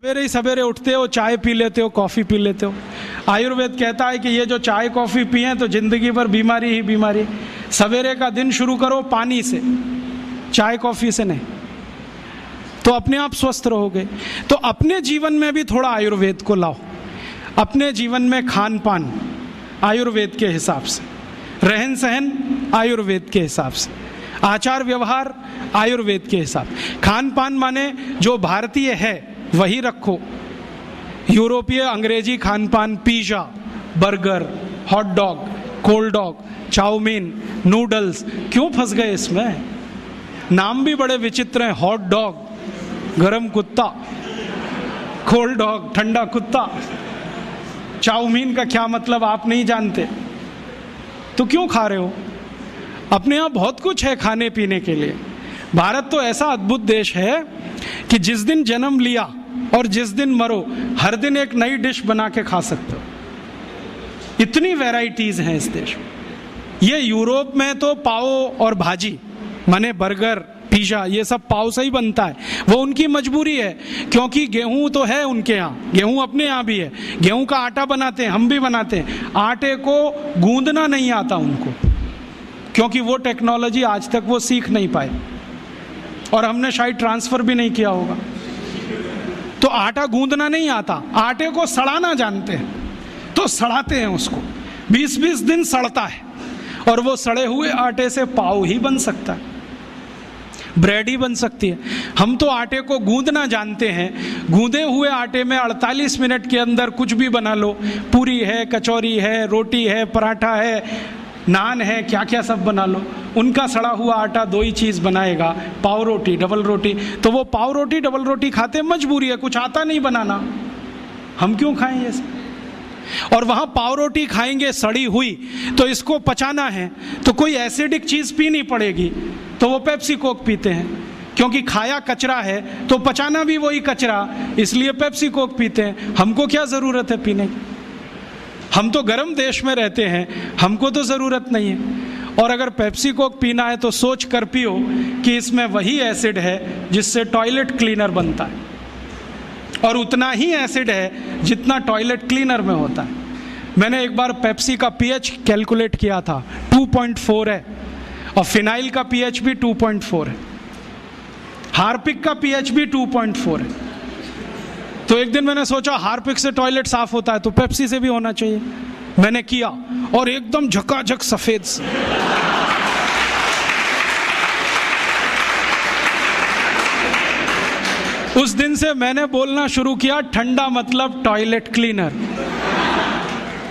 सवेरे ही सवेरे उठते हो, चाय पी लेते हो, कॉफ़ी पी लेते हो। आयुर्वेद कहता है कि ये जो चाय कॉफ़ी पिए तो जिंदगी भर बीमारी ही बीमारी। सवेरे का दिन शुरू करो पानी से, चाय कॉफ़ी से नहीं, तो अपने आप स्वस्थ रहोगे। तो अपने जीवन में भी थोड़ा आयुर्वेद को लाओ। अपने जीवन में खान पान आयुर्वेद के हिसाब से, रहन सहन आयुर्वेद के हिसाब से, आचार व्यवहार आयुर्वेद के हिसाब। खान पान माने जो भारतीय है वही रखो। यूरोपीय अंग्रेजी खान पान, pizza, burger, hot dog, cold dog, chowmein, noodles, क्यों फंस गए इसमें? नाम भी बड़े विचित्र हैं। हॉट डॉग गरम कुत्ता, कोल्ड डॉग ठंडा कुत्ता। चाउमीन का क्या मतलब आप नहीं जानते तो क्यों खा रहे हो? अपने यहाँ बहुत कुछ है खाने पीने के लिए। भारत तो ऐसा अद्भुत देश है कि जिस दिन जन्म लिया और जिस दिन मरो, हर दिन एक नई डिश बना के खा सकते हो। इतनी वैरायटीज हैं इस देश में। ये यूरोप में तो पाव और भाजी माने बर्गर, पिज़्ज़ा, ये सब पाव से ही बनता है। वो उनकी मजबूरी है, क्योंकि गेहूं तो है उनके यहाँ, गेहूं अपने यहाँ भी है, गेहूं का आटा बनाते हैं, हम भी बनाते हैं। आटे को गूंदना नहीं आता उनको, क्योंकि वो टेक्नोलॉजी आज तक वो सीख नहीं पाए और हमने शायद ट्रांसफर भी नहीं किया होगा। तो आटा गूंदना नहीं आता, आटे को सड़ाना जानते हैं, तो सड़ाते हैं उसको। 20-20 दिन सड़ता है और वो सड़े हुए आटे से पाव ही बन सकता है, ब्रेड ही बन सकती है। हम तो आटे को गूंदना जानते हैं। गूंदे हुए आटे में 48 मिनट के अंदर कुछ भी बना लो। पूरी है, कचौरी है, रोटी है, पराठा है, नान है, क्या क्या सब बना लो। उनका सड़ा हुआ आटा दो ही चीज़ बनाएगा, पाव रोटी, डबल रोटी। तो वो पाव रोटी डबल रोटी खाते मजबूरी है, कुछ आता नहीं बनाना, हम क्यों खाएं ये सब? और वहाँ पाव रोटी खाएंगे सड़ी हुई, तो इसको पचाना है तो कोई एसिडिक चीज़ पीनी पड़ेगी, तो वो पेप्सी कोक पीते हैं, क्योंकि खाया कचरा है तो पचाना भी वही कचरा, इसलिए पेप्सी कोक पीते हैं। हमको क्या ज़रूरत है पीने की? हम तो गर्म देश में रहते हैं, हमको तो ज़रूरत नहीं है। और अगर पेप्सी कोक पीना है तो सोच कर पियो कि इसमें वही एसिड है जिससे टॉयलेट क्लीनर बनता है, और उतना ही एसिड है जितना टॉयलेट क्लीनर में होता है। मैंने एक बार पेप्सी का पीएच कैलकुलेट किया था, 2.4 है, और फिनाइल का पीएच भी 2.4 है, हार्पिक का पीएच भी 2.4 है। तो एक दिन मैंने सोचा हार्पिक से टॉयलेट साफ होता है तो पेप्सी से भी होना चाहिए। मैंने किया और एकदम झकाझक सफेद। उस दिन से मैंने बोलना शुरू किया, ठंडा मतलब टॉयलेट क्लीनर।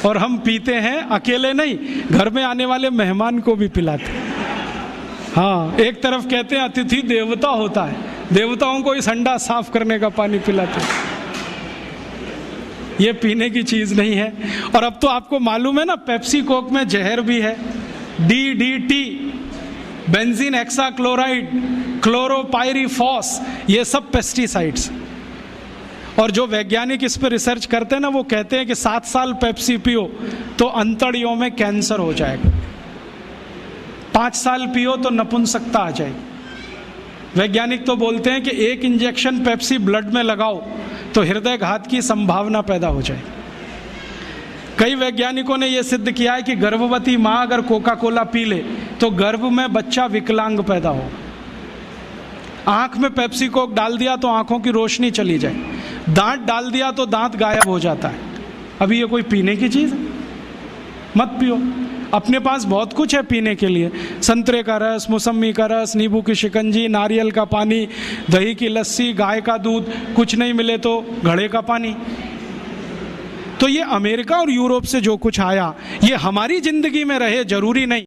और हम पीते हैं, अकेले नहीं, घर में आने वाले मेहमान को भी पिलाते। हाँ, एक तरफ कहते हैं अतिथि देवता होता है, देवताओं को इस अंडा साफ करने का पानी पिलाते हैं। ये पीने की चीज़ नहीं है। और अब तो आपको मालूम है ना, पेप्सी कोक में जहर भी है, DDT, बेंजीन हेक्साक्लोराइड, क्लोरोपाइरीफॉस, ये सब पेस्टिसाइड्स। और जो वैज्ञानिक इस पर रिसर्च करते हैं ना, वो कहते हैं कि 7 साल पेप्सी पियो तो अंतड़ियों में कैंसर हो जाएगा, 5 साल पियो तो नपुंसकता आ जाएगी। वैज्ञानिक तो बोलते हैं कि 1 इंजेक्शन पेप्सी ब्लड में लगाओ तो हृदय घात की संभावना पैदा हो जाए। कई वैज्ञानिकों ने यह सिद्ध किया है कि गर्भवती माँ अगर कोका कोला पी ले तो गर्भ में बच्चा विकलांग पैदा होगा। आंख में पेप्सी कोक डाल दिया तो आंखों की रोशनी चली जाए, दांत डाल दिया तो दांत गायब हो जाता है। अभी ये कोई पीने की चीज़ है? मत पियो। अपने पास बहुत कुछ है पीने के लिए, संतरे का रस, मौसमी का रस, नींबू की शिकंजी, नारियल का पानी, दही की लस्सी, गाय का दूध, कुछ नहीं मिले तो घड़े का पानी। तो ये अमेरिका और यूरोप से जो कुछ आया ये हमारी जिंदगी में रहे जरूरी नहीं।